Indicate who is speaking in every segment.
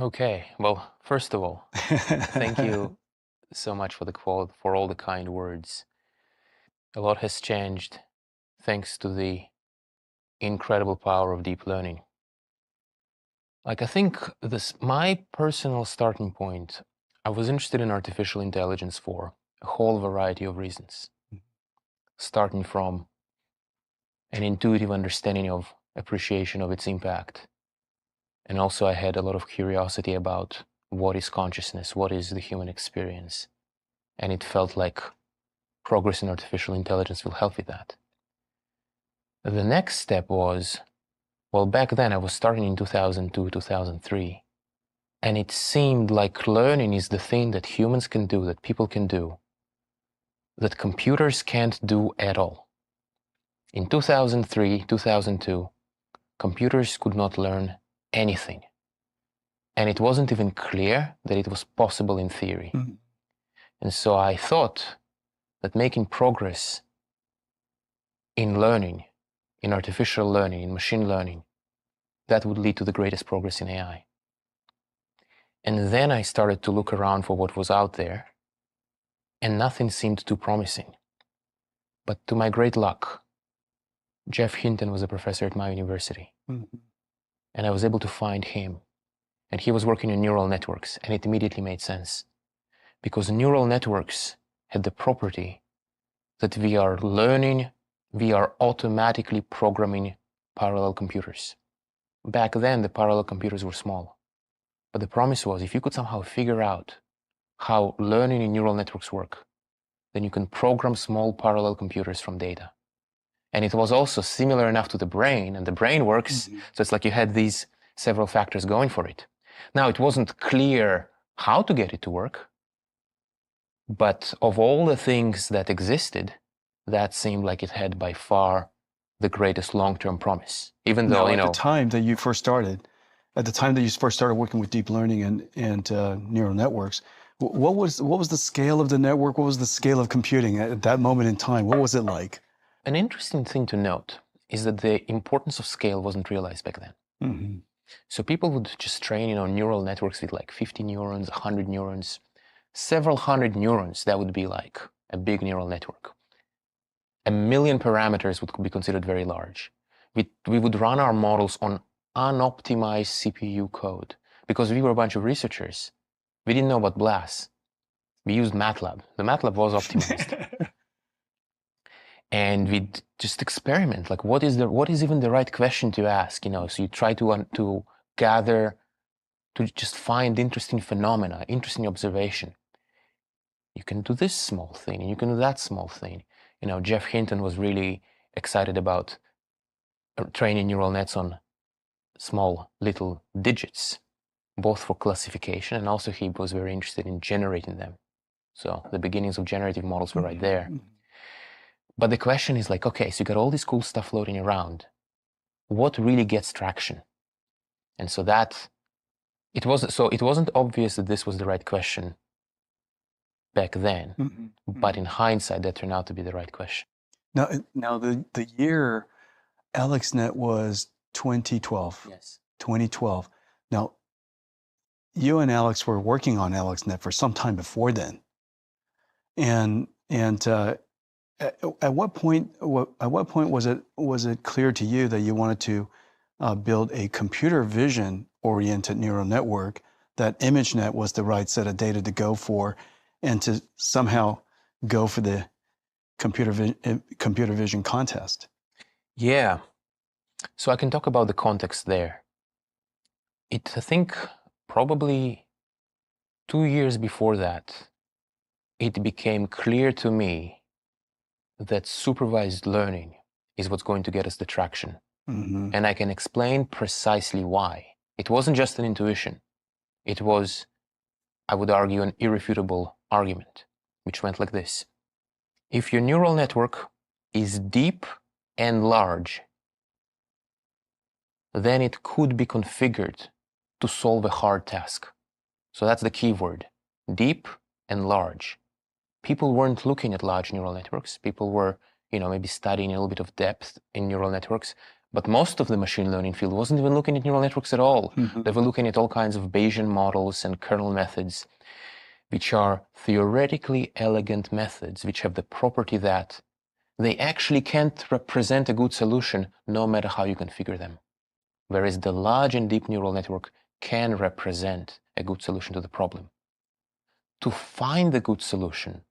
Speaker 1: Okay, well, first of all, thank you so much for for all the kind words. A lot has changed thanks to the incredible power of deep learning. Like, I think my personal starting point, I was interested in artificial intelligence for a whole variety of reasons, starting from an intuitive understanding of appreciation of its impact. And also I had a lot of curiosity about what is consciousness, what is the human experience. And it felt like progress in artificial intelligence will help with that. The next step was, well, back then I was starting in 2002, 2003, and it seemed like learning is the thing that humans can do, that people can do, that computers can't do at all. In 2003, 2002, computers could not learn anything. And it wasn't even clear that it was possible in theory.
Speaker 2: Mm.
Speaker 1: And so I thought that making progress in learning, in artificial learning, in machine learning, that would lead to the greatest progress in AI. And then I started to look around for what was out there, and nothing seemed too promising. But to my great luck, Jeff Hinton was a professor at my university, and I was able to find him. And he was working on neural networks, and it immediately made sense. Because neural networks had the property that we are learning, we are automatically programming parallel computers. Back then, the parallel computers were small. But the promise was, if you could somehow figure out how learning in neural networks work, then you can program small parallel computers from data. And it was also similar enough to the brain, and the brain works, so it's like you had these several factors going for it. Now, it wasn't clear how to get it to work, but of all the things that existed, that seemed like it had by far the greatest long-term promise. Even though,
Speaker 2: Now, at the time that you first started, working with deep learning and neural networks, what was the scale of the network? What was the scale of computing at that moment in time? What was it like?
Speaker 1: an interesting thing to note is that the importance of scale wasn't realized back then. So people would just train, neural networks with like 50 neurons, 100 neurons, several hundred neurons. That would be like a big neural network. 1,000,000 parameters would be considered very large. We would run our models on unoptimized CPU code because we were a bunch of researchers. We didn't know about BLAS. We used MATLAB. The MATLAB was optimized. And we'd just experiment, like what is even the right question to ask, So you try to gather, to just find interesting phenomena, interesting observation. You can do this small thing, and you can do that small thing. Jeff Hinton was really excited about training neural nets on small little digits, both for classification, and also he was very interested in generating them. So the beginnings of generative models were right there. But the question is like, okay, so you got all this cool stuff floating around. What really gets traction? And so it wasn't obvious that this was the right question back then, but in hindsight, that turned out to be the right question.
Speaker 2: Now the year AlexNet was 2012.
Speaker 1: Yes.
Speaker 2: 2012. Now, you and Alex were working on AlexNet for some time before then. And at what point was it clear to you that you wanted to build a computer vision oriented neural network, that ImageNet was the right set of data to go for, and to somehow go for the computer vision contest?
Speaker 1: Yeah. So I can talk about the context there. I think probably 2 years before that, it became clear to me that supervised learning is what's going to get us the traction. And I can explain precisely why. It wasn't just an intuition. It was, I would argue, an irrefutable argument, which went like this. If your neural network is deep and large, then it could be configured to solve a hard task. So that's the key word, deep and large. People weren't looking at large neural networks. People were, maybe studying a little bit of depth in neural networks, But most of the machine learning field wasn't even looking at neural networks at all.
Speaker 2: Mm-hmm.
Speaker 1: They were looking at all kinds of Bayesian models and kernel methods, which are theoretically elegant methods, which have the property that they actually can't represent a good solution no matter how you configure them. Whereas the large and deep neural network can represent a good solution to the problem. To find the good solution,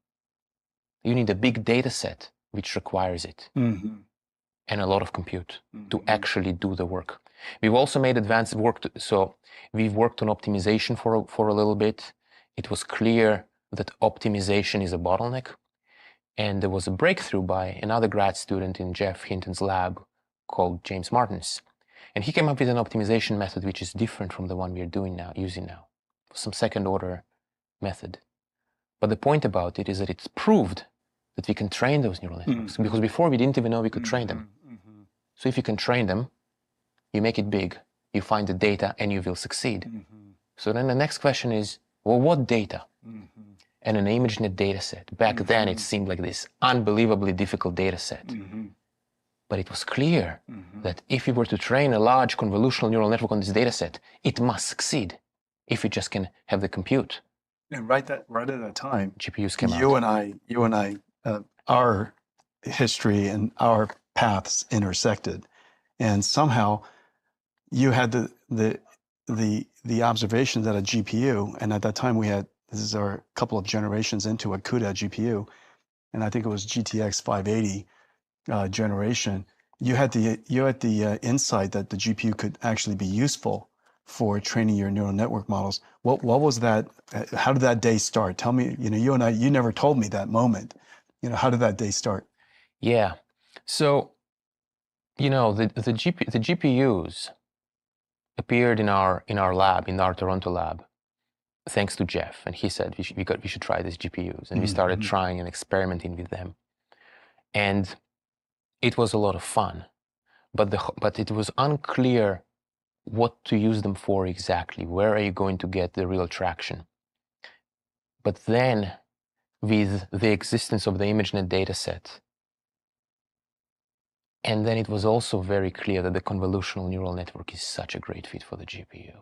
Speaker 1: you need a big data set, which requires it, and a lot of compute to actually do the work. We've also made advanced work, so we've worked on optimization for a little bit. It was clear that optimization is a bottleneck, and there was a breakthrough by another grad student in Jeff Hinton's lab called James Martins. And he came up with an optimization method which is different from the one we are using now, some second order method. But the point about it is that it's proved that we can train those neural networks, because before we didn't even know we could train them. So if you can train them, you make it big, you find the data, and you will succeed. So then the next question is, well, what data? And an ImageNet data set. Back then it seemed like this unbelievably difficult data set. But it was clear that if we were to train a large convolutional neural network on this data set, it must succeed if we just can have the compute.
Speaker 2: And right at that time,
Speaker 1: GPUs came
Speaker 2: you
Speaker 1: out.
Speaker 2: and I, our history and our paths intersected, and somehow you had the observation that a GPU, and at that time this is our couple of generations into a CUDA GPU, and I think it was GTX 580 generation. You had the insight that the GPU could actually be useful for training your neural network models. What was that? How did that day start? Tell me. You and I, you never told me that moment. How did that day start?
Speaker 1: Yeah. So, the GPUs appeared in our lab, in our Toronto lab, thanks to Jeff, and he said we should try these GPUs, and we started trying and experimenting with them, and it was a lot of fun, but it was unclear what to use them for exactly. Where are you going to get the real traction? But then, with the existence of the ImageNet dataset, and then it was also very clear that the convolutional neural network is such a great fit for the GPU.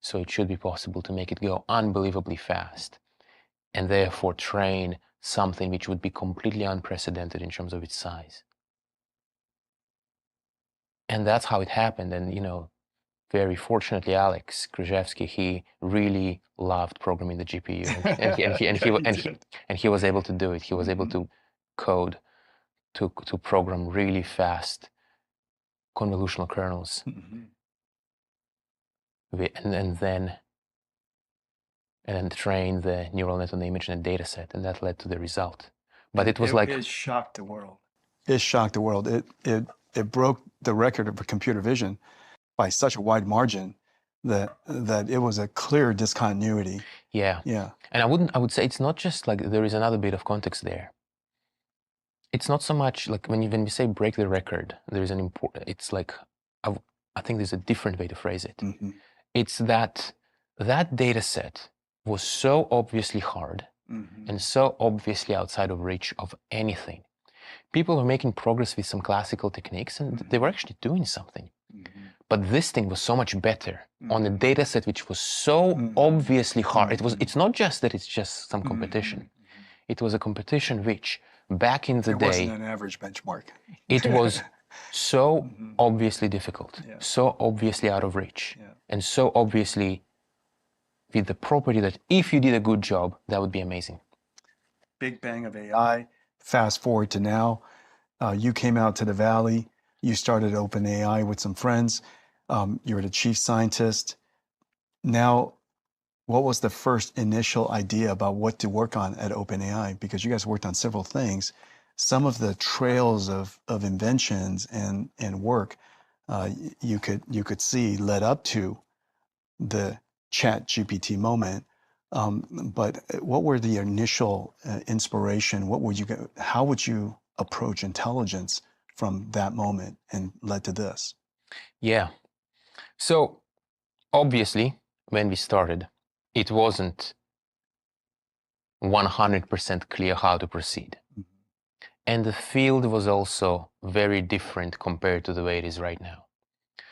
Speaker 1: So it should be possible to make it go unbelievably fast, and therefore train something which would be completely unprecedented in terms of its size. And that's how it happened. And very fortunately, Alex Krzyzewski, he really loved programming the GPU, and he was able to do it. He was able to code, to program really fast convolutional kernels, and then train the neural net on the ImageNet dataset, and that led to the result. But it was
Speaker 2: it shocked the world. It shocked the world. It broke the record of computer vision by such a wide margin that it was a clear discontinuity.
Speaker 1: Yeah. And I would say it's not just like, there is another bit of context there. It's not so much like when we say break the record, there is an important, it's like, I think there's a different way to phrase it. It's that data set was so obviously hard and so obviously outside of reach of anything. People were making progress with some classical techniques, and they were actually doing something. But this thing was so much better on a data set which was so obviously hard. It's not just that it's just some competition. It was a competition which, back in the day,
Speaker 2: it wasn't an average benchmark.
Speaker 1: It was so obviously difficult, so obviously out of reach, and so obviously with the property that if you did a good job, that would be amazing.
Speaker 2: Big bang of AI. Fast forward to now, you came out to the Valley. You started OpenAI with some friends. You were the chief scientist. Now, what was the first initial idea about what to work on at OpenAI? Because you guys worked on several things. Some of the trails of inventions and work you could see led up to the ChatGPT moment. But what were the initial inspiration? How would you approach intelligence from that moment and led to this?
Speaker 1: Yeah. So obviously, when we started, it wasn't 100% clear how to proceed. And the field was also very different compared to the way it is right now.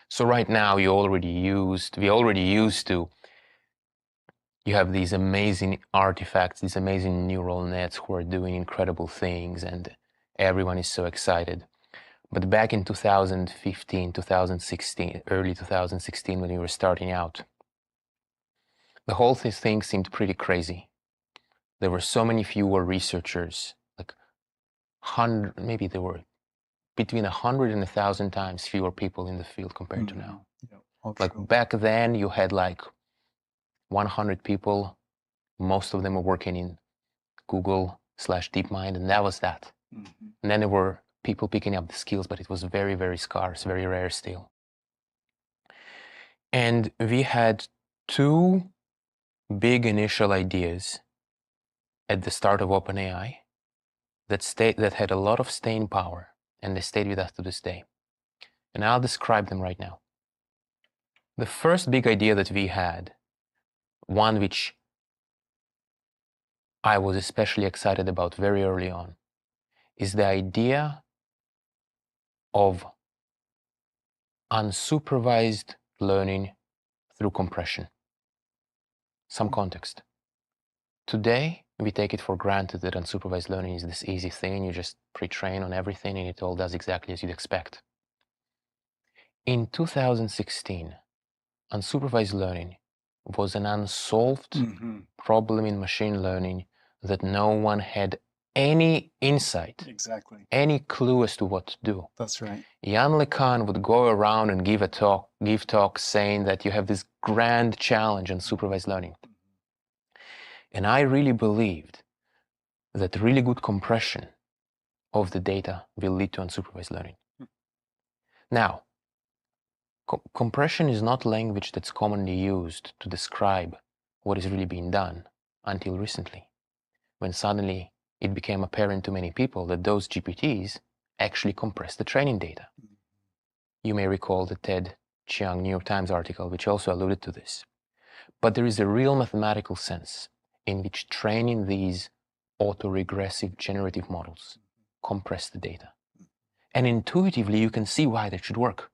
Speaker 1: So right now, we already used to, you have these amazing artifacts, these amazing neural nets who are doing incredible things, and everyone is so excited. But back in 2015, 2016, early 2016, when we were starting out, the whole thing seemed pretty crazy. There were so many fewer researchers, like 100, maybe there were between 100 and 1,000 times fewer people in the field compared to now.
Speaker 2: Yeah,
Speaker 1: like back then, you had like 100 people. Most of them were working in Google/DeepMind, and that was that. And then there were people picking up the skills, but it was very, very scarce, very rare still. And we had two big initial ideas at the start of OpenAI that had a lot of staying power, and they stayed with us to this day. And I'll describe them right now. The first big idea that we had, one which I was especially excited about very early on, is the idea of unsupervised learning through compression. Some context. Today, we take it for granted that unsupervised learning is this easy thing. You just pre-train on everything and it all does exactly as you'd expect. In 2016, unsupervised learning was an unsolved problem in machine learning that no one had any insight, any clue as to what to do.
Speaker 2: That's right.
Speaker 1: Jan LeCun would go around and give talks saying that you have this grand challenge on supervised learning. And I really believed that really good compression of the data will lead to unsupervised learning. Now, compression is not language that's commonly used to describe what is really being done until recently, when suddenly it became apparent to many people that those GPTs actually compress the training data. You may recall the Ted Chiang New York Times article, which also alluded to this. But there is a real mathematical sense in which training these autoregressive generative models compress the data. And intuitively, you can see why that should work.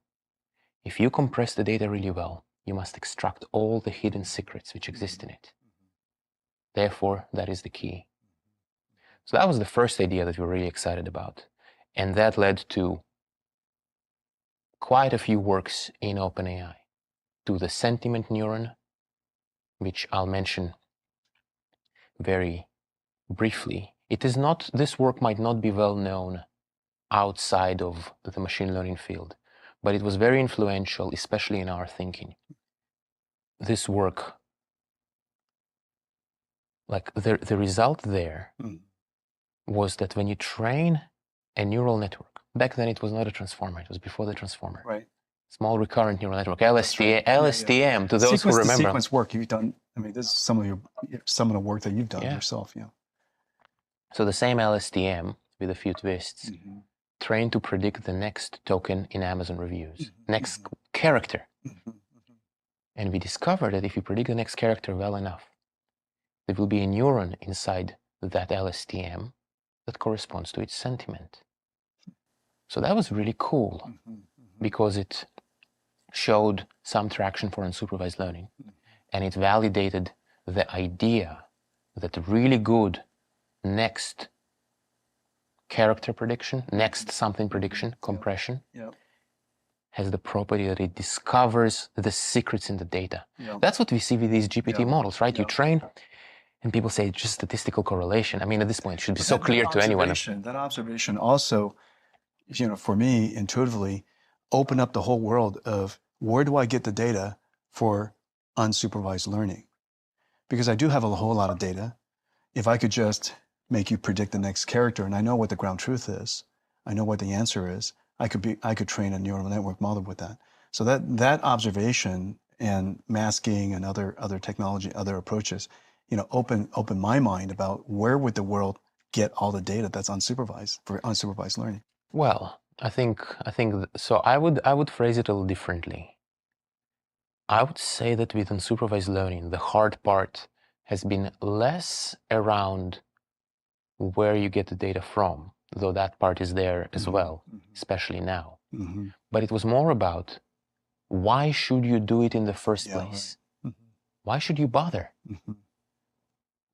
Speaker 1: If you compress the data really well, you must extract all the hidden secrets which exist in it. Therefore, that is the key. So that was the first idea that we were really excited about. And that led to quite a few works in OpenAI, to the sentiment neuron, which I'll mention very briefly. This work might not be well known outside of the machine learning field, but it was very influential, especially in our thinking. This work, like the result there was that when you train a neural network, back then it was not a transformer, it was before the transformer.
Speaker 2: Right.
Speaker 1: Small recurrent neural network, LSTM, to those who remember.
Speaker 2: The sequence work you've done, I mean, this is some of the work that you've done yourself,
Speaker 1: So the same LSTM with a few twists, trained to predict the next token in Amazon reviews, next character. And we discovered that if you predict the next character well enough, there will be a neuron inside that LSTM that corresponds to its sentiment. So that was really cool because it showed some traction for unsupervised learning, and it validated the idea that really good next character prediction, next something prediction, compression, has the property that it discovers the secrets in the data. That's what we see with these GPT models, right? You train, and people say it's just statistical correlation. I mean, at this point, it should be so clear to anyone.
Speaker 2: That observation also, for me, intuitively, opened up the whole world of where do I get the data for unsupervised learning? Because I do have a whole lot of data. If I could just make you predict the next character, and I know what the ground truth is, I know what the answer is, I could train a neural network model with that. So that observation and masking and other technology, other approaches, open my mind about where would the world get all the data that's unsupervised for unsupervised learning.
Speaker 1: Well, I think so. I would phrase it a little differently. I would say that with unsupervised learning, the hard part has been less around where you get the data from, though that part is there as well, especially now. But it was more about, why should you do it in the first place?
Speaker 2: Right.
Speaker 1: Why should you bother?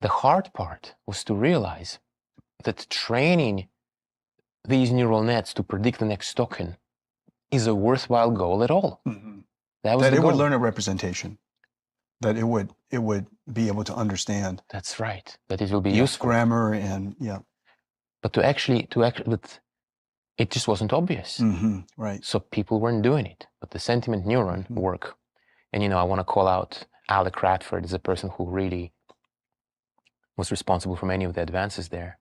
Speaker 1: The hard part was to realize that training these neural nets to predict the next token is a worthwhile goal at all. That was
Speaker 2: that
Speaker 1: the
Speaker 2: it
Speaker 1: goal.
Speaker 2: would learn a representation, that it would be able to understand.
Speaker 1: That's right. That it will be useful.
Speaker 2: Grammar and
Speaker 1: But but it just wasn't obvious.
Speaker 2: Right.
Speaker 1: So people weren't doing it. But the sentiment neuron work, and I want to call out Alec Radford as a person who really was responsible for many of the advances there.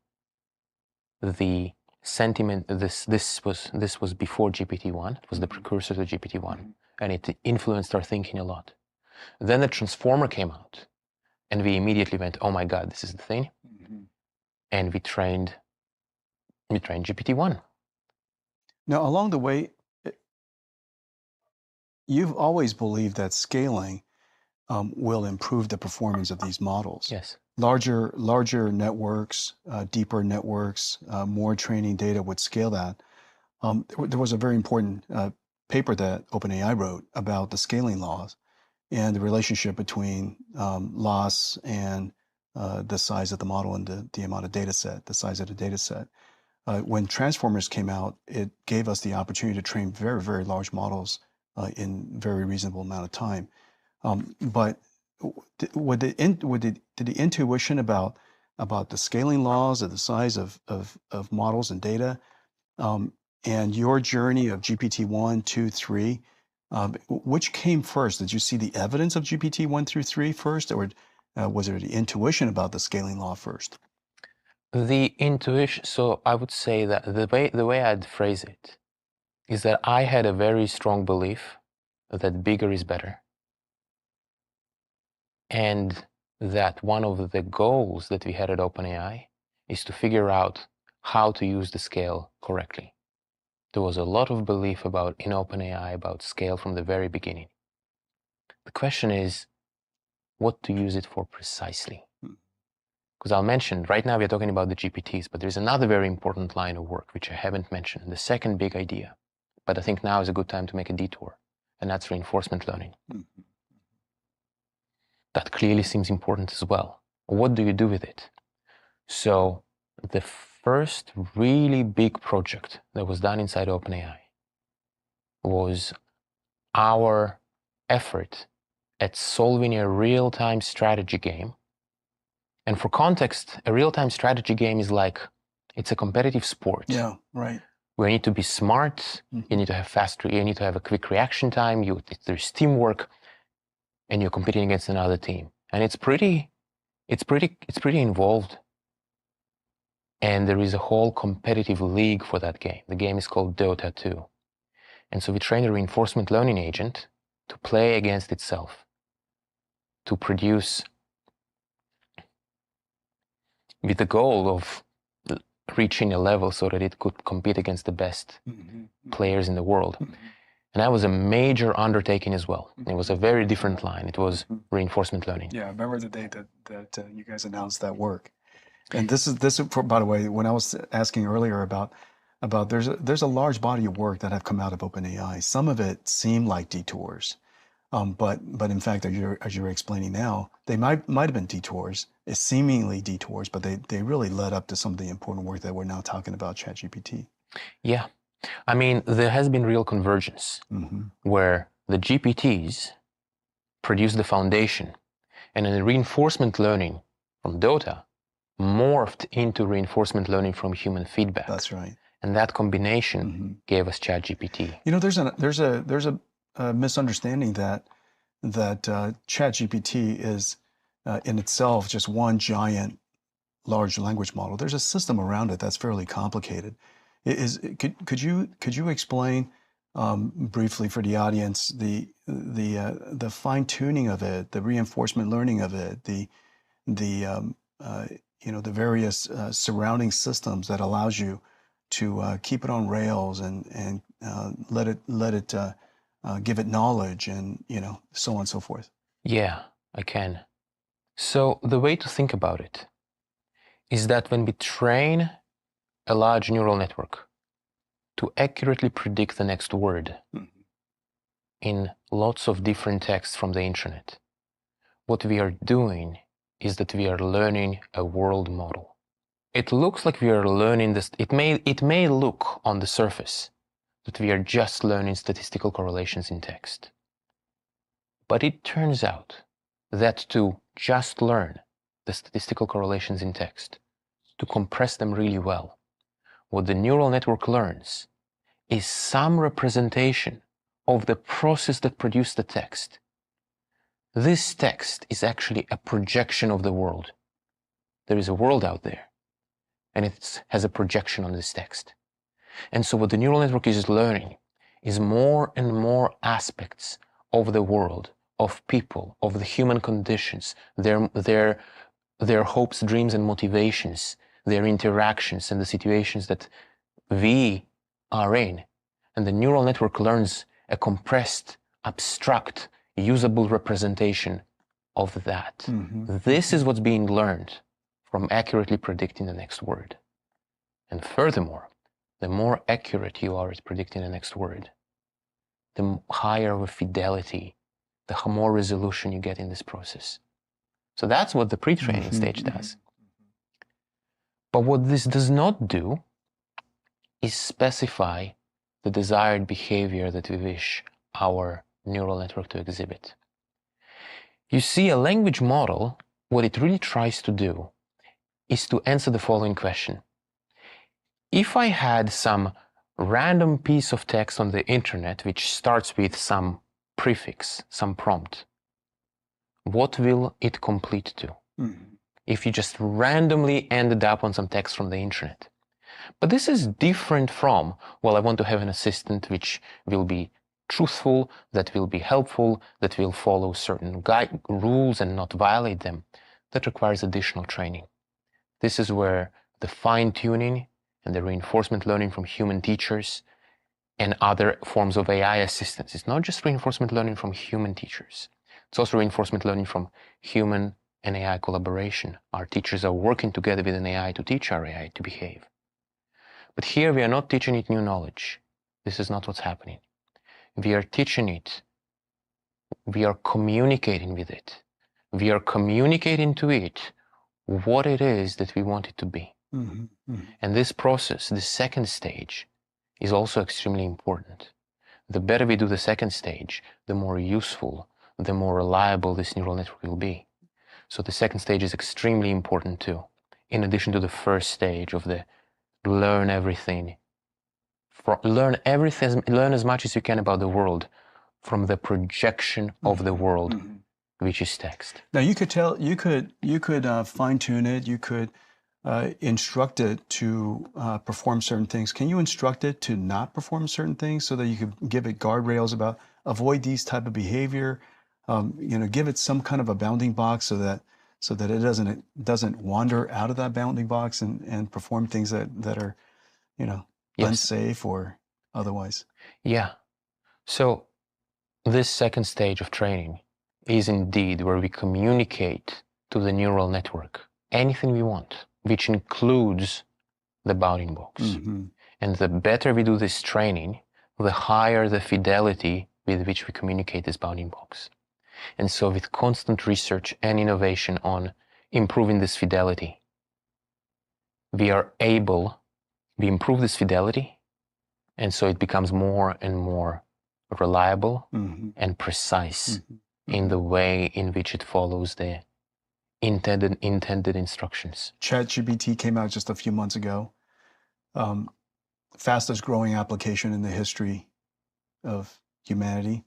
Speaker 1: The sentiment, this was before GPT-1. It was the precursor to GPT-1, and it influenced our thinking a lot. Then the transformer came out, and we immediately went, oh my God, this is the thing. And we trained GPT-1.
Speaker 2: Now, along the way, you've always believed that scaling will improve the performance of these models.
Speaker 1: Yes.
Speaker 2: Larger networks, deeper networks, more training data would scale that. There was a very important paper that OpenAI wrote about the scaling laws and the relationship between loss and the size of the model and the amount of data set, the size of the data set. When transformers came out, it gave us the opportunity to train very, very large models in very reasonable amount of time. But did the intuition about the scaling laws of the size of models and data, and your journey of GPT-1, 2, 3, which came first? Did you see the evidence of GPT-1 through 3 first, or was there the intuition about the scaling law first?
Speaker 1: The intuition, so I would say that the way I'd phrase it is that I had a very strong belief that bigger is better. And that one of the goals that we had at OpenAI is to figure out how to use the scale correctly. There was a lot of belief in OpenAI about scale from the very beginning. The question is, what to use it for precisely? Because I'll mention, right now we're talking about the GPTs, but there's another very important line of work which I haven't mentioned, the second big idea. But I think now is a good time to make a detour, and that's reinforcement learning. That clearly seems important as well. What do you do with it? So the first really big project that was done inside OpenAI was our effort at solving a real-time strategy game. And for context, a real-time strategy game is like, it's a competitive sport.
Speaker 2: Yeah, right.
Speaker 1: Where you need to be smart, you need to have you need to have a quick reaction time, there's teamwork, and you're competing against another team. And it's pretty involved. And there is a whole competitive league for that game. The game is called Dota 2. And so we trained a reinforcement learning agent to play against itself, to produce, with the goal of reaching a level so that it could compete against the best players in the world. And that was a major undertaking as well. It was a very different line. It was reinforcement learning.
Speaker 2: Yeah, I remember the day that you guys announced that work. And this is by the way, when I was asking earlier about there's a large body of work that have come out of OpenAI. Some of it seemed like detours, but in fact, as you're explaining now, they might have been detours. It's seemingly detours, but they really led up to some of the important work that we're now talking about, ChatGPT.
Speaker 1: Yeah, I mean, there has been real convergence where the GPTs produce the foundation, and then the reinforcement learning from Dota morphed into reinforcement learning from human feedback.
Speaker 2: That's right.
Speaker 1: And that combination gave us ChatGPT.
Speaker 2: You know, there's a misunderstanding that ChatGPT is in itself just one giant large language model. There's a system around it that's fairly complicated. Could you explain briefly for the audience the fine tuning of it, the reinforcement learning of it, the various surrounding systems that allows you to keep it on rails and let it give it knowledge and so on and so forth?
Speaker 1: Yeah, I can. So the way to think about it is that when we train a large neural network to accurately predict the next word in lots of different texts from the internet, what we are doing is that we are learning a world model. It looks like we are learning this. It may look on the surface that we are just learning statistical correlations in text. But it turns out that to just learn the statistical correlations in text, to compress them really well, what the neural network learns is some representation of the process that produced the text. This text is actually a projection of the world. There is a world out there, and it has a projection on this text. And so what the neural network is learning is more and more aspects of the world, of people, of the human conditions, their hopes, dreams, and motivations, their interactions, and the situations that we are in. And the neural network learns a compressed, abstract, usable representation of that. This is what's being learned from accurately predicting the next word. And furthermore, the more accurate you are at predicting the next word, the higher the fidelity, the more resolution you get in this process. So that's what the pre-training stage does. But what this does not do is specify the desired behavior that we wish our neural network to exhibit. You see, a language model, what it really tries to do is to answer the following question. If I had some random piece of text on the internet which starts with some prefix, some prompt, what will it complete to? If you just randomly ended up on some text from the internet. But this is different from, well, I want to have an assistant which will be truthful, that will be helpful, that will follow certain rules and not violate them. That requires additional training. This is where the fine-tuning and the reinforcement learning from human teachers and other forms of AI assistance. It's not just reinforcement learning from human teachers. It's also reinforcement learning from human and AI collaboration. Our teachers are working together with an AI to teach our AI to behave. But here we are not teaching it new knowledge. This is not what's happening. We are teaching it. We are communicating with it. We are communicating to it what it is that we want it to be. And this process, this second stage, is also extremely important. The better we do the second stage, the more useful, the more reliable this neural network will be. So the second stage is extremely important too, in addition to the first stage of the learn everything. Learn as much as you can about the world from the projection of the world, which is text.
Speaker 2: Now you could fine tune it. You could instruct it to perform certain things. Can you instruct it to not perform certain things so that you could give it guardrails about avoid these type of behavior? Give it some kind of a bounding box so that it doesn't wander out of that bounding box and perform things that are, unsafe or otherwise.
Speaker 1: Yeah. So this second stage of training is indeed where we communicate to the neural network anything we want, which includes the bounding box. And the better we do this training, the higher the fidelity with which we communicate this bounding box. And so with constant research and innovation on improving this fidelity, we improve this fidelity, and so it becomes more and more reliable and precise in the way in which it follows the intended instructions.
Speaker 2: ChatGPT came out just a few months ago. Fastest growing application in the history of humanity.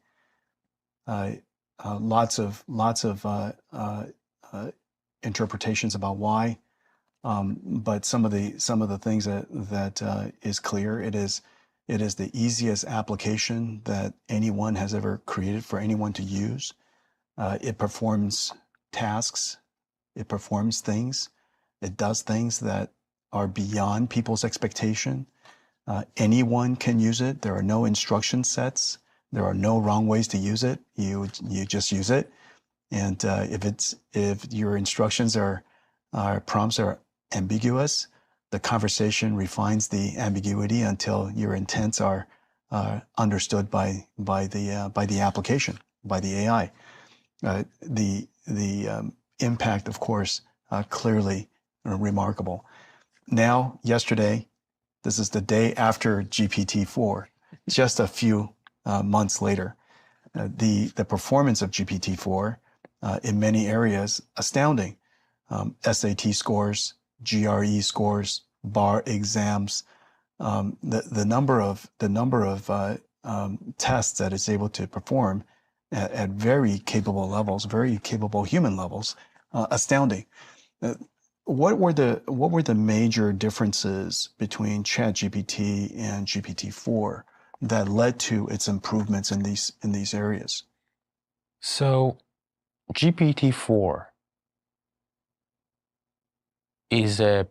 Speaker 2: Lots of interpretations about why, but some of the things that is clear. It is the easiest application that anyone has ever created for anyone to use. It performs tasks. It performs things. It does things that are beyond people's expectation. Anyone can use it. There are no instruction sets. There are no wrong ways to use it. You just use it. And if your instructions prompts are ambiguous, the conversation refines the ambiguity until your intents are understood by the application, by the AI. The impact, of course, clearly remarkable. Now, yesterday, this is the day after GPT-4, just a few months later. The performance of GPT-4 in many areas astounding. SAT scores, GRE scores, bar exams, the number of tests that it's able to perform at very capable levels, very capable human levels, astounding. What were the major differences between ChatGPT and GPT-4 that led to its improvements in these areas?
Speaker 1: So GPT-4 is a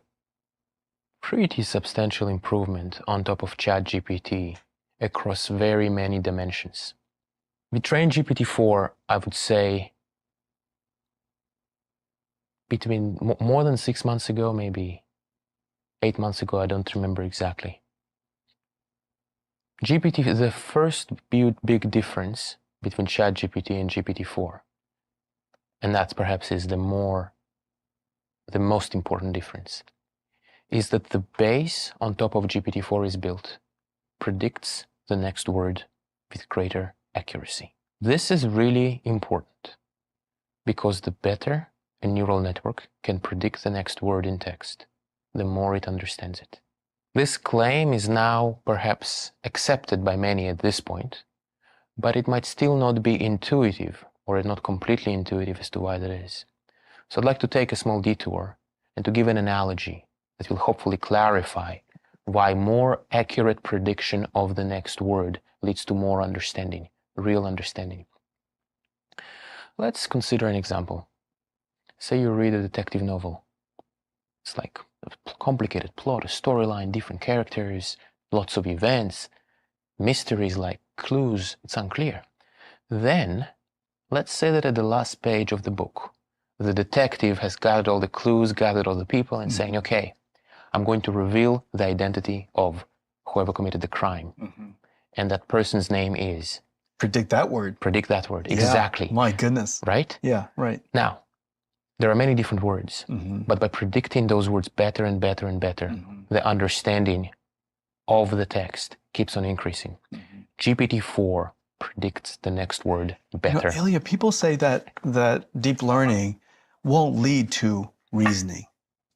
Speaker 1: pretty substantial improvement on top of ChatGPT across very many dimensions. We trained GPT-4, I would say, between more than 6 months ago, maybe 8 months ago, I don't remember exactly. GPT, the first big difference between ChatGPT and GPT-4, and that perhaps is the most important difference, is that the base on top of GPT-4 is built predicts the next word with greater accuracy. This is really important because the better a neural network can predict the next word in text, the more it understands it. This claim is now perhaps accepted by many at this point, but it might still not be intuitive or not completely intuitive as to why that is. So I'd like to take a small detour and to give an analogy that will hopefully clarify why more accurate prediction of the next word leads to more understanding, real understanding. Let's consider an example. Say you read a detective novel. It's like a complicated plot, a storyline, different characters, lots of events, mysteries like clues, it's unclear. Then, let's say that at the last page of the book, the detective has gathered all the clues, gathered all the people, and saying, okay, I'm going to reveal the identity of whoever committed the crime. And that person's name is...
Speaker 2: Predict that word.
Speaker 1: Predict that word,
Speaker 2: Yeah,
Speaker 1: exactly.
Speaker 2: my goodness.
Speaker 1: Right?
Speaker 2: Yeah, right.
Speaker 1: Now, there are many different words, but by predicting those words better and better and better, the understanding of the text keeps on increasing. GPT-4 predicts the next word better.
Speaker 2: You know, Ilya, people say that deep learning won't lead to reasoning,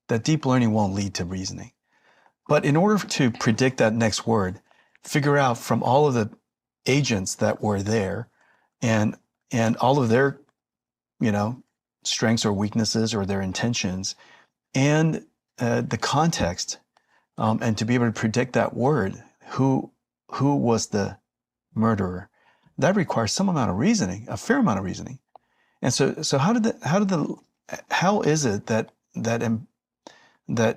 Speaker 2: that deep learning won't lead to reasoning. But in order to predict that next word, figure out from all of the agents that were there and all of their, strengths or weaknesses or their intentions and the context, and to be able to predict that word, who was the murderer, that requires some amount of reasoning, a fair amount of reasoning. And so how is it that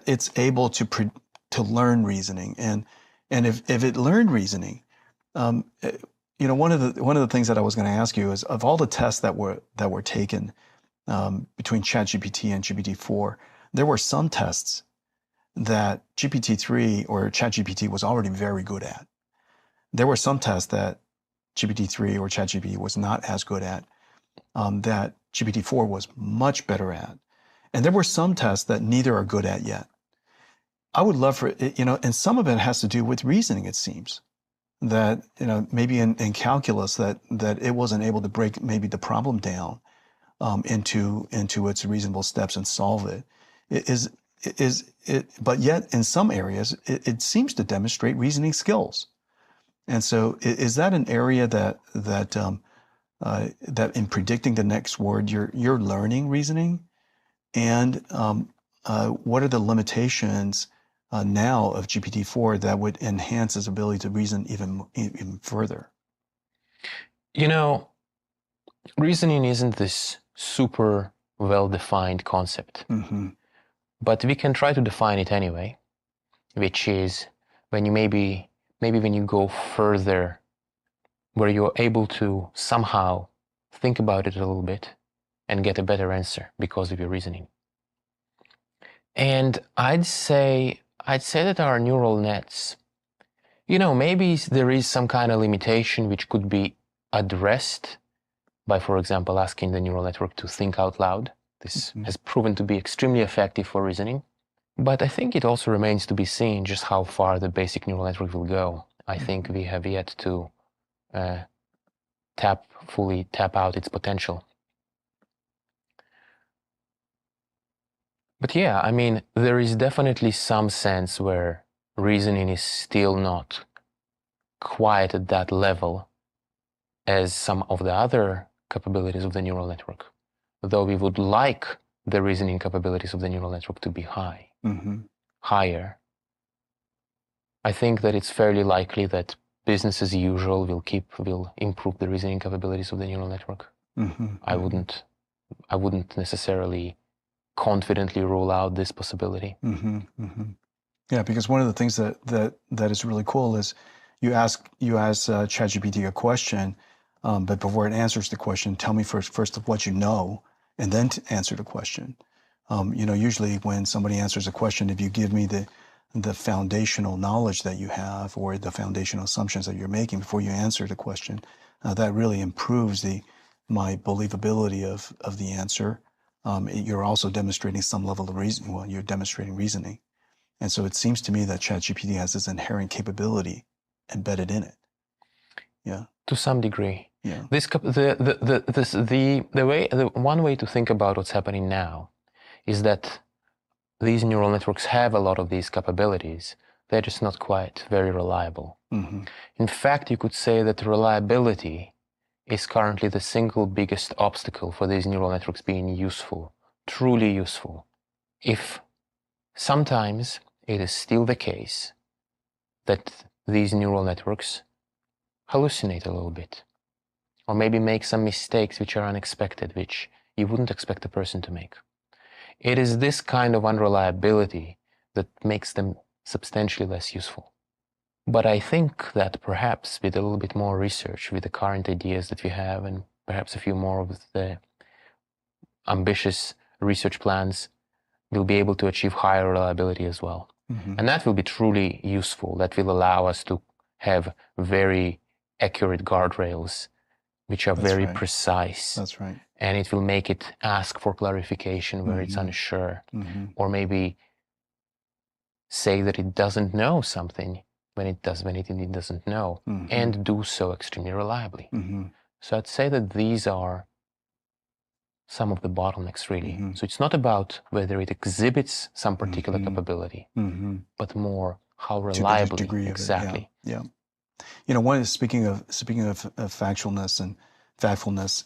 Speaker 2: it's able to learn reasoning, and if it learned reasoning, one of the things that I was going to ask you is, of all the tests that were taken between ChatGPT and GPT-4, there were some tests that GPT-3 or ChatGPT was already very good at. There were some tests that GPT-3 or ChatGPT was not as good at, that GPT-4 was much better at. And there were some tests that neither are good at yet. I would love for it, and some of it has to do with reasoning, it seems. That, maybe in calculus that it wasn't able to break maybe the problem down into its reasonable steps and solve it. But yet in some areas, it seems to demonstrate reasoning skills. And so is that an area that in predicting the next word, you're learning reasoning? And what are the limitations now of GPT-4 that would enhance its ability to reason even further?
Speaker 1: Reasoning isn't this super well-defined concept, but we can try to define it anyway, which is when you maybe when you go further, where you're able to somehow think about it a little bit and get a better answer because of your reasoning. And I'd say I'd say that our neural nets, maybe there is some kind of limitation which could be addressed by, for example, asking the neural network to think out loud. This has proven to be extremely effective for reasoning. But I think it also remains to be seen just how far the basic neural network will go. I think we have yet to fully tap out its potential. But yeah, I mean, there is definitely some sense where reasoning is still not quite at that level as some of the other capabilities of the neural network, though we would like the reasoning capabilities of the neural network to be higher. I think that it's fairly likely that business as usual will improve the reasoning capabilities of the neural network. I wouldn't necessarily confidently rule out this possibility.
Speaker 2: Yeah, because one of the things that is really cool is you ask ChatGPT a question, but before it answers the question, tell me first of what you know, and then to answer the question. Usually when somebody answers a question, if you give me the foundational knowledge that you have or the foundational assumptions that you're making before you answer the question, that really improves my believability of the answer. You're also demonstrating some level of reasoning. Well, you're demonstrating reasoning. And so it seems to me that ChatGPT has this inherent capability embedded in it. Yeah.
Speaker 1: To some degree.
Speaker 2: Yeah.
Speaker 1: One way to think about what's happening now is that these neural networks have a lot of these capabilities. They're just not quite very reliable. In fact, you could say that reliability is currently the single biggest obstacle for these neural networks being useful, truly useful. If sometimes it is still the case that these neural networks hallucinate a little bit, or maybe make some mistakes which are unexpected, which you wouldn't expect a person to make. It is this kind of unreliability that makes them substantially less useful. But I think that perhaps with a little bit more research, with the current ideas that we have, and perhaps a few more of the ambitious research plans, we'll be able to achieve higher reliability as well. And that will be truly useful. That will allow us to have very accurate guardrails, which are very precise.
Speaker 2: That's right.
Speaker 1: And it will make it ask for clarification where it's unsure, or maybe say that it doesn't know something when it doesn't know, and do so extremely reliably. So I'd say that these are some of the bottlenecks, really. So it's not about whether it exhibits some particular capability, but more how reliably.
Speaker 2: To the degree
Speaker 1: exactly.
Speaker 2: Of it, yeah. One is speaking of factualness and factfulness,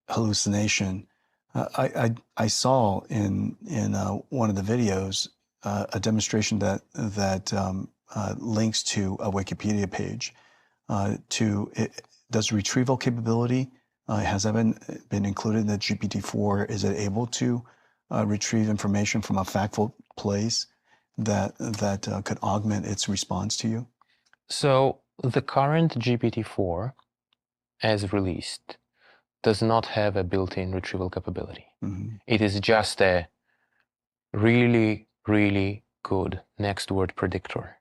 Speaker 2: hallucination. I saw in one of the videos a demonstration that links to a Wikipedia page does retrieval capability. Has that been included in the GPT-4? Is it able to retrieve information from a factful place that could augment its response to you?
Speaker 1: So the current GPT-4, as released, does not have a built-in retrieval capability. It is just a really, really good next word predictor,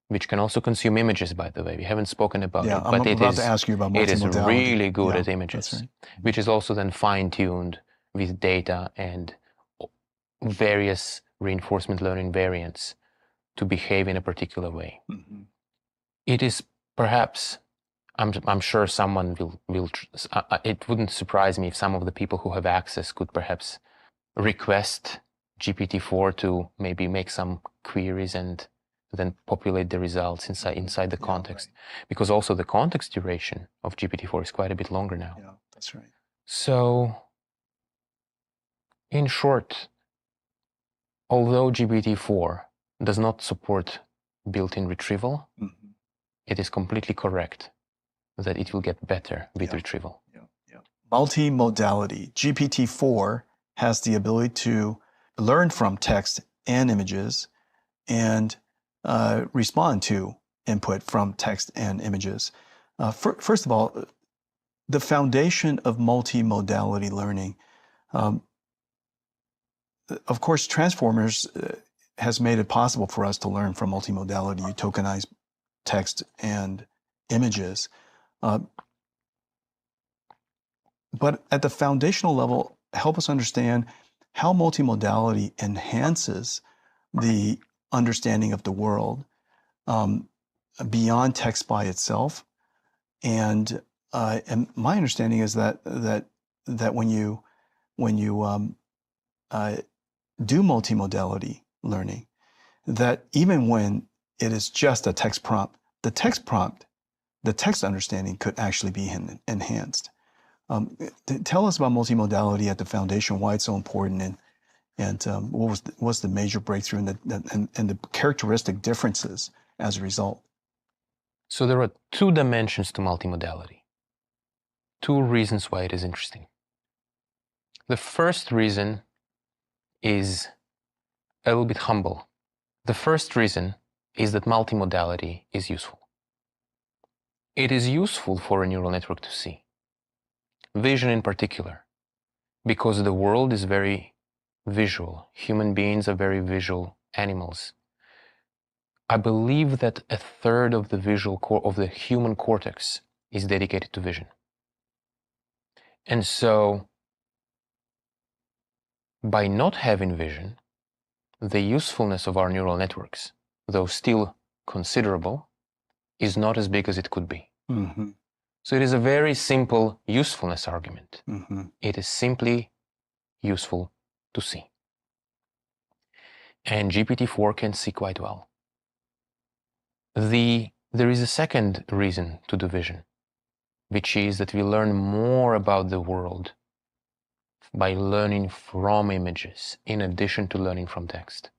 Speaker 1: which can also consume images, by the way. We haven't spoken about it, but
Speaker 2: I'm about to ask you about multimodality.
Speaker 1: It is really good at images,
Speaker 2: that's right.
Speaker 1: which is also then fine-tuned with data and various reinforcement learning variants to behave in a particular way. It is perhaps, I'm sure someone will, it wouldn't surprise me if some of the people who have access could perhaps request GPT-4 to maybe make some queries and then populate the results inside the context. Because also the context duration of GPT-4 is quite a bit longer now.
Speaker 2: Yeah, that's right.
Speaker 1: So, in short, although GPT-4 does not support built-in retrieval, it is completely correct that it will get better with retrieval.
Speaker 2: Multimodality. GPT-4 has the ability to learn from text and images and respond to input from text and images. First of all, the foundation of multimodality learning, of course, transformers has made it possible for us to learn from multimodality. You tokenize text and images. But at the foundational level, help us understand how multimodality enhances the understanding of the world beyond text by itself. And my understanding is that when you do multimodality learning, that even when it is just a text prompt, the text understanding could actually be enhanced. Tell us about multimodality at the foundation, why it's so important, and what was the major breakthrough and the characteristic differences as a result.
Speaker 1: So there are two dimensions to multimodality, two reasons why it is interesting. The first reason is a little bit humble. The first reason is that multimodality is useful. It is useful for a neural network to see. Vision in particular, because the world is very visual. Human beings are very visual animals. I believe that a third of the visual of the human cortex is dedicated to vision. And so, by not having vision, the usefulness of our neural networks, though still considerable, is not as big as it could be.
Speaker 2: Mm-hmm.
Speaker 1: So it is a very simple usefulness argument.
Speaker 2: Mm-hmm.
Speaker 1: It is simply useful to see. And GPT-4 can see quite well. There is a second reason to do vision, which is that we learn more about the world by learning from images in addition to learning from text.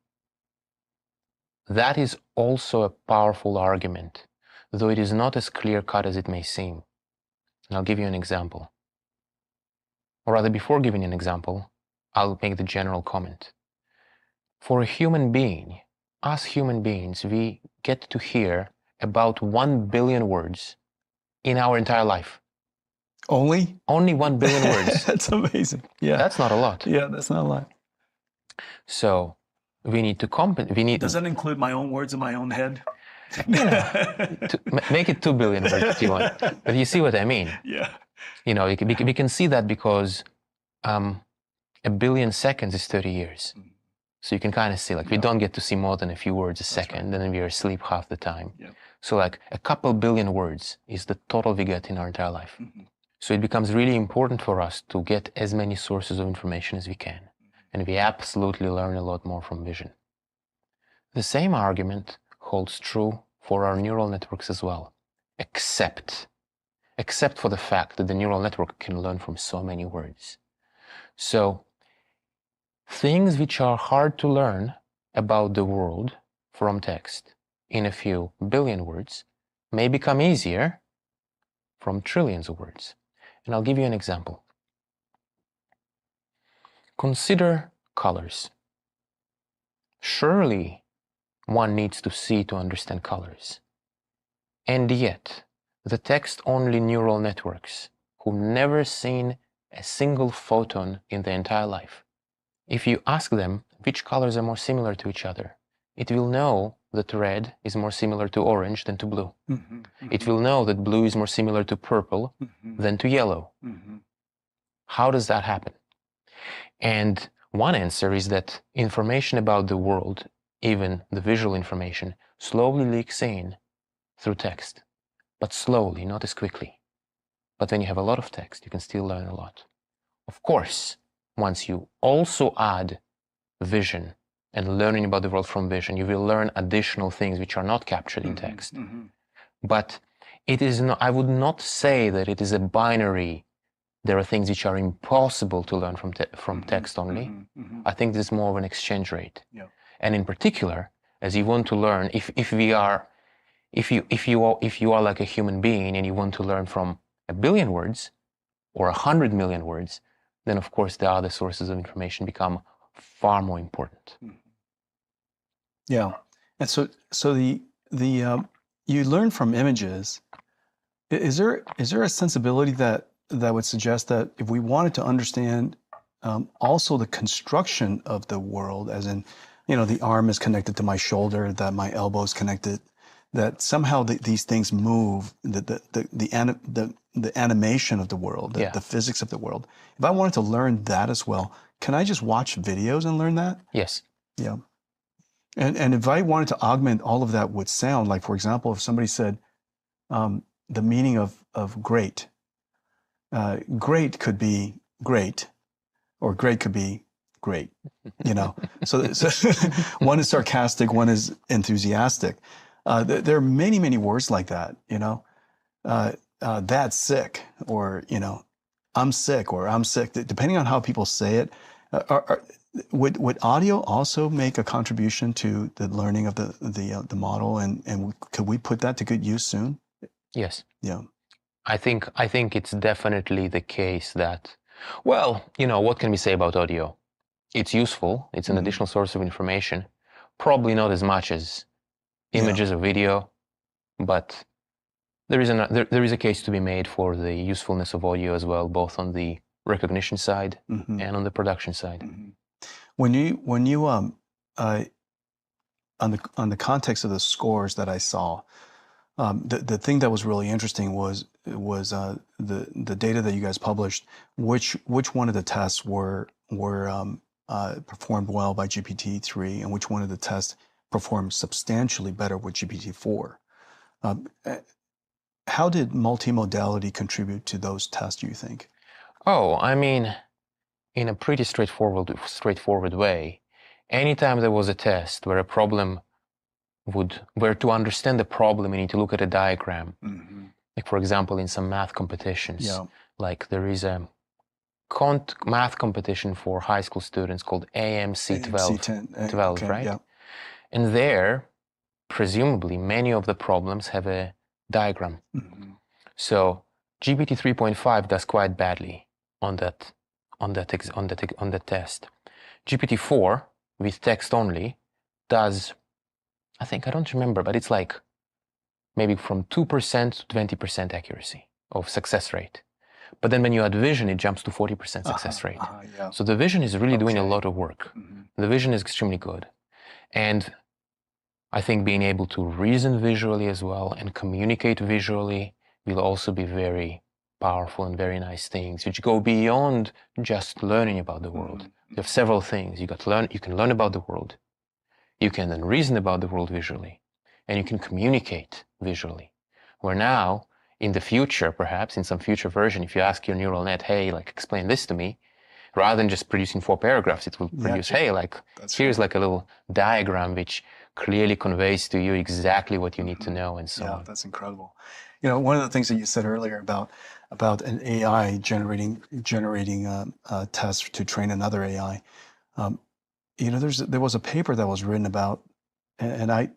Speaker 1: That is also a powerful argument, though it is not as clear-cut as it may seem. And I'll give you an example. Or rather, before giving an example, I'll make the general comment. For a human being, us human beings, we get to hear about 1 billion words in our entire life.
Speaker 2: Only
Speaker 1: 1 billion words.
Speaker 2: That's amazing. Yeah,
Speaker 1: That's not a lot.
Speaker 2: Yeah, that's not a lot.
Speaker 1: So we need to compensate.
Speaker 2: Does that include my own words in my own head?
Speaker 1: Make it 2 billion words if you want. But you see what I mean.
Speaker 2: Yeah.
Speaker 1: We can see that because 1 billion seconds is 30 years. So you can kind of see, we don't get to see more than a few words a second, and then we are asleep half the time.
Speaker 2: Yeah.
Speaker 1: So a couple billion words is the total we get in our entire life.
Speaker 2: Mm-hmm.
Speaker 1: So it becomes really important for us to get as many sources of information as we can. And we absolutely learn a lot more from vision. The same argument holds true for our neural networks as well, except for the fact that the neural network can learn from so many words. So things which are hard to learn about the world from text in a few billion words may become easier from trillions of words. And I'll give you an example. Consider colors. Surely one needs to see to understand colors. And yet, the text-only neural networks who've never seen a single photon in their entire life, if you ask them which colors are more similar to each other, it will know that red is more similar to orange than to blue.
Speaker 2: Mm-hmm. Mm-hmm.
Speaker 1: It will know that blue is more similar to purple than to yellow.
Speaker 2: Mm-hmm.
Speaker 1: How does that happen? And one answer is that information about the world, even the visual information, slowly leaks in through text, but slowly, not as quickly. But when you have a lot of text, you can still learn a lot. Of course, once you also add vision and learning about the world from vision, you will learn additional things which are not captured in text.
Speaker 2: Mm-hmm.
Speaker 1: But it is not, I would not say that it is a binary. There are things which are impossible to learn from text only.
Speaker 2: Mm-hmm.
Speaker 1: I think this is more of an exchange rate.
Speaker 2: Yeah.
Speaker 1: And in particular, as you want to learn, if you are like a human being and you want to learn from 1 billion words or 100 million words, then of course the other sources of information become far more important.
Speaker 2: Yeah, and so the you learn from images. Is there a sensibility that would suggest that if we wanted to understand also the construction of the world, as in the arm is connected to my shoulder, that my elbow is connected, that somehow these things move, the animation of the world, the physics of the world. If I wanted to learn that as well, can I just watch videos and learn that?
Speaker 1: Yes.
Speaker 2: Yeah. And if I wanted to augment all of that with sound, like for example, if somebody said the meaning of great, great could be great, or great could be great, So one is sarcastic, one is enthusiastic. There are many, many words like that, that's sick, or, I'm sick, or I'm sick, depending on how people say it. Would audio also make a contribution to the learning of the model, and could we put that to good use soon?
Speaker 1: Yes.
Speaker 2: Yeah.
Speaker 1: I think it's definitely the case that, well, what can we say about audio? It's useful. It's an additional source of information. Probably not as much as images or video, but there is a case to be made for the usefulness of audio as well, both on the recognition side and on the production side.
Speaker 2: When you on the context of the scores that I saw, the thing that was really interesting was the data that you guys published. Which one of the tests were performed well by GPT-3, and which one of the tests performed substantially better with GPT-4? How did multimodality contribute to those tests, do you think?
Speaker 1: Oh, I mean, in a pretty straightforward way. Anytime there was a test where a problem where to understand the problem, you need to look at a diagram. Like, for example, in some math competitions, like there is a math competition for high school students called AMC 12, right? Yeah. And there, presumably, many of the problems have a diagram. So GPT 3.5 does quite badly on that test. GPT 4 with text only does, I don't remember, but it's like maybe from 2% to 20% accuracy of success rate. But then when you add vision, it jumps to 40% success rate. So the vision is really doing a lot of work. The vision is extremely good. And I think being able to reason visually as well and communicate visually will also be very powerful and very nice things, which go beyond just learning about the world. You have several things. You can learn about the world. You can then reason about the world visually, and you can communicate visually. Where now, in the future, perhaps in some future version, if you ask your neural net, hey, like, explain this to me, rather than just producing 4 paragraphs, it will produce, hey, like, here's like a little diagram which clearly conveys to you exactly what you need to know, and so on.
Speaker 2: Yeah, that's incredible. One of the things that you said earlier about an AI generating tests to train another AI, there was a paper that was written about, and I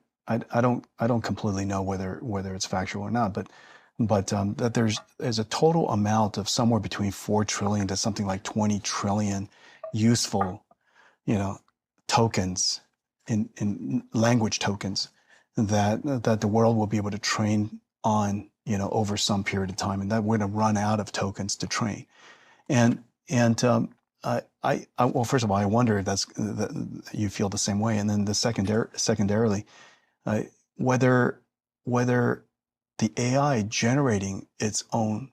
Speaker 2: don't completely know whether it's factual or not, but that there's a total amount of somewhere between 4 trillion to something like 20 trillion useful, tokens in language tokens that the world will be able to train on, over some period of time, and that we're going to run out of tokens to train. And well, first of all, I wonder if that you feel the same way, and then secondarily, whether the AI generating its own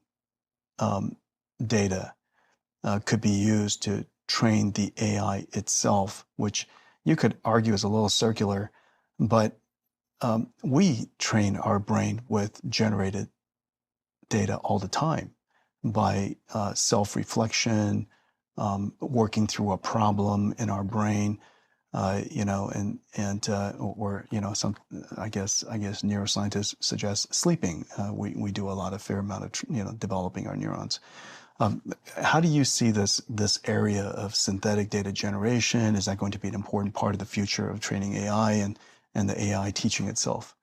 Speaker 2: data could be used to train the AI itself, which you could argue is a little circular, but we train our brain with generated data all the time by self-reflection, working through a problem in our brain, or some, I guess neuroscientists suggest sleeping. We do a fair amount of developing our neurons. How do you see this area of synthetic data generation? Is that going to be an important part of the future of training AI and the AI teaching itself?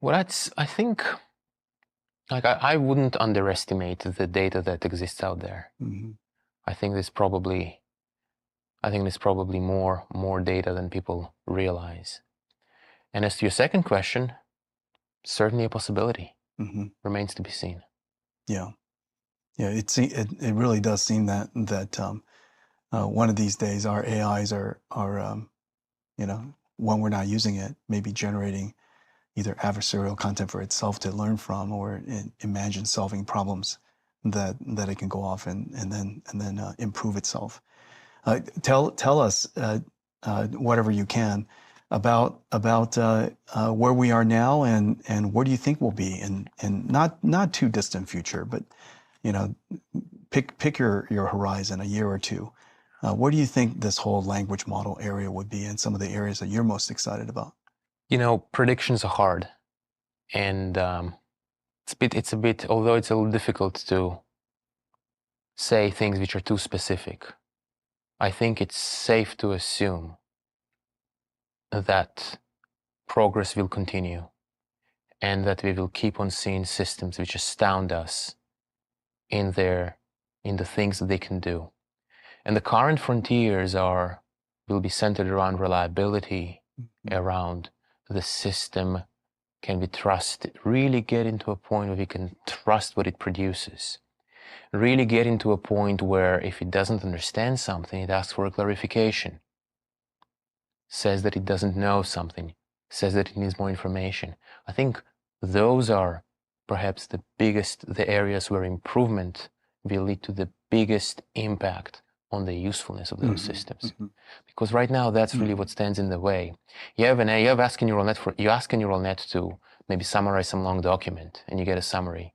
Speaker 1: Well, I think, like, I wouldn't underestimate the data that exists out there. I think there's probably more data than people realize. And as to your second question, certainly a possibility. Remains to be seen.
Speaker 2: Yeah. It really does seem that one of these days our AIs are when we're not using it, maybe generating either adversarial content for itself to learn from, or imagine solving problems that it can go off and then improve itself. Tell us whatever you can about where we are now and where do you think we'll be in not too distant future, but pick your horizon, a year or two. Where do you think this whole language model area would be in some of the areas that you're most excited about?
Speaker 1: Predictions are hard, and it's a bit, although it's a little difficult to say things which are too specific, I think it's safe to assume that progress will continue and that we will keep on seeing systems which astound us in the things that they can do. And the current frontiers will be centered around reliability, around the system can be trusted, really get into a point where we can trust what it produces. Really get into a point where if it doesn't understand something, it asks for a clarification, says that it doesn't know something, says that it needs more information. I think those are perhaps the areas where improvement will lead to the biggest impact on the usefulness of those systems. Because right now, that's really what stands in the way. You ask a neural net to maybe summarize some long document, and you get a summary.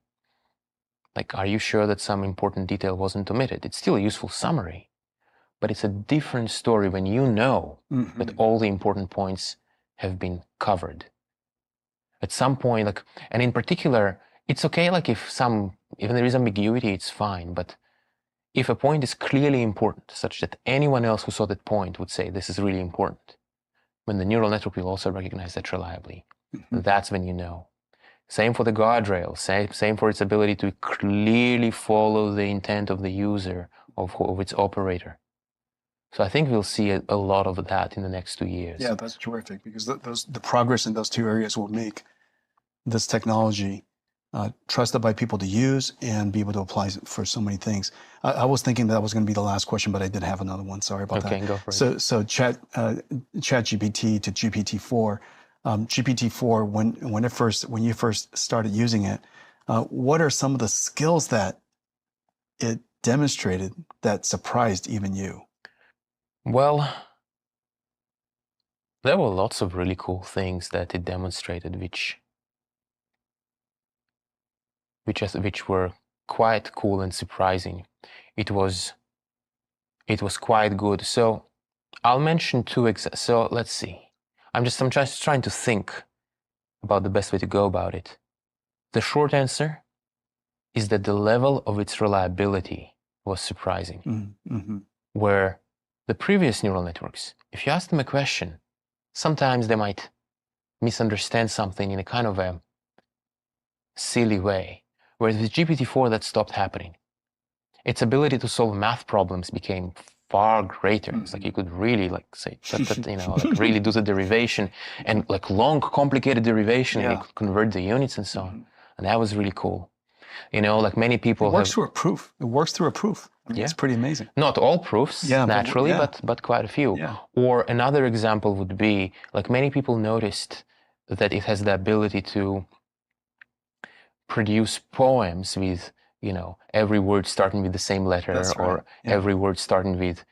Speaker 1: Like, are you sure that some important detail wasn't omitted? It's still a useful summary, but it's a different story when you know that all the important points have been covered. At some point, and in particular, it's okay, even there is ambiguity, it's fine, but if a point is clearly important, such that anyone else who saw that point would say, this is really important, when the neural network will also recognize that reliably, that's when you know. Same for the guardrail, same for its ability to clearly follow the intent of the user, of its operator. So I think we'll see a lot of that in the next 2 years.
Speaker 2: Yeah, that's terrific, because the progress in those two areas will make this technology trusted by people to use and be able to apply for so many things. I was thinking that was going to be the last question, but I did have another one. Sorry about that.
Speaker 1: Okay, go for it.
Speaker 2: So ChatGPT to GPT-4. GPT-4, when you first started using it, what are some of the skills that it demonstrated that surprised even you?
Speaker 1: Well, there were lots of really cool things that it demonstrated, which were quite cool and surprising. It was quite good. So I'll mention two so let's see. I'm just trying to think about the best way to go about it. The short answer is that the level of its reliability was surprising. Where the previous neural networks, if you ask them a question, sometimes they might misunderstand something in a kind of a silly way. Whereas with GPT-4, that stopped happening. Its ability to solve math problems became far greater. It's like you could really say, really do the derivation and long, complicated derivation, and you could convert the units and so on. And that was really cool. Many people
Speaker 2: it works through a proof. It works through a proof. It's pretty amazing.
Speaker 1: Not all proofs, naturally, but quite a few.
Speaker 2: Yeah.
Speaker 1: Or another example would be, many people noticed that it has the ability to produce poems with, every word starting with the same letter, or every word starting with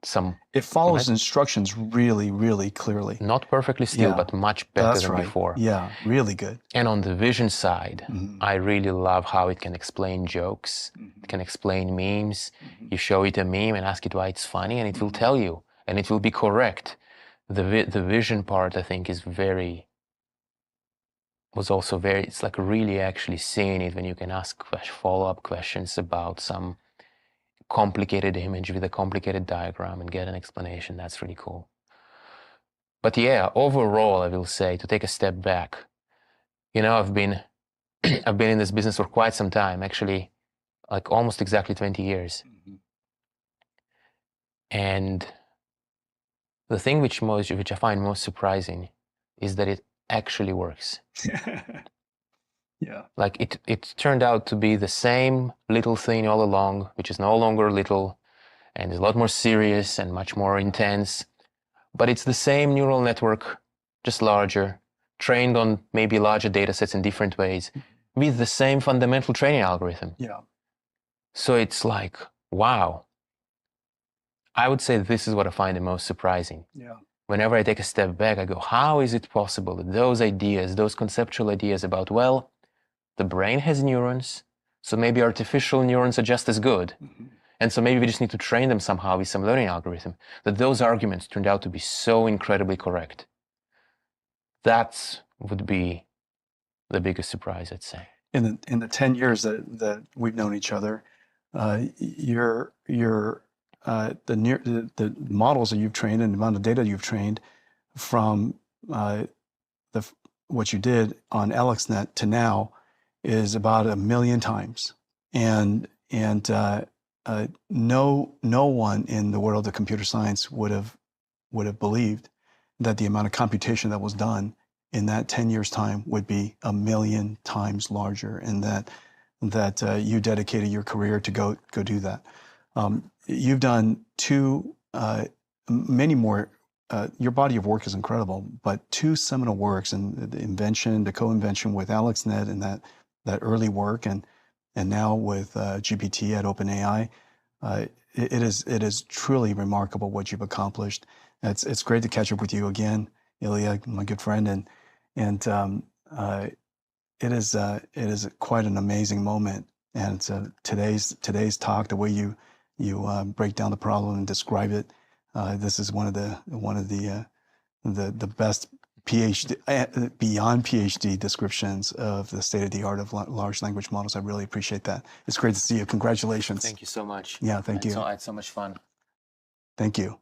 Speaker 1: some...
Speaker 2: It follows instructions really, really clearly.
Speaker 1: Not perfectly still, but much better than before.
Speaker 2: Yeah, really good.
Speaker 1: And on the vision side, I really love how it can explain jokes, it can explain memes. You show it a meme and ask it why it's funny, and it will tell you, and it will be correct. The vision part, I think, it's really actually seeing it when you can ask follow-up questions about some complicated image with a complicated diagram and get an explanation. That's really cool. But yeah, overall, I will say, to take a step back, I've been in this business for quite some time, actually, almost exactly 20 years. And the thing which I find most surprising is that it actually works.
Speaker 2: Yeah.
Speaker 1: It turned out to be the same little thing all along, which is no longer little and is a lot more serious and much more intense. but it's the same neural network, just larger, trained on maybe larger data sets in different ways, with the same fundamental training algorithm.
Speaker 2: Yeah.
Speaker 1: So it's like, wow. I would say this is what I find the most surprising.
Speaker 2: Yeah.
Speaker 1: Whenever I take a step back, I go, how is it possible that those ideas, those conceptual ideas about, well, the brain has neurons, so maybe artificial neurons are just as good. And so maybe we just need to train them somehow with some learning algorithm, that those arguments turned out to be so incredibly correct. That would be the biggest surprise, I'd say.
Speaker 2: In the 10 years that we've known each other, the models that you've trained and the amount of data you've trained from what you did on AlexNet to now is about 1 million times, and no one in the world of computer science would have believed that the amount of computation that was done in that 10 years time would be 1 million times larger, and that you dedicated your career to go do that. You've done many more. Your body of work is incredible, but 2 seminal works, and the co-invention with AlexNet, and that early work, and now with GPT at OpenAI, it is truly remarkable what you've accomplished. It's great to catch up with you again, Ilya, my good friend, and it is quite an amazing moment. And today's talk, the way you break down the problem and describe it, this is one of the best PhD beyond PhD descriptions of the state of the art of large language models. I really appreciate that. It's great to see you. Congratulations.
Speaker 1: Thank you so much.
Speaker 2: Yeah, thank you.
Speaker 1: I had so much fun.
Speaker 2: Thank you.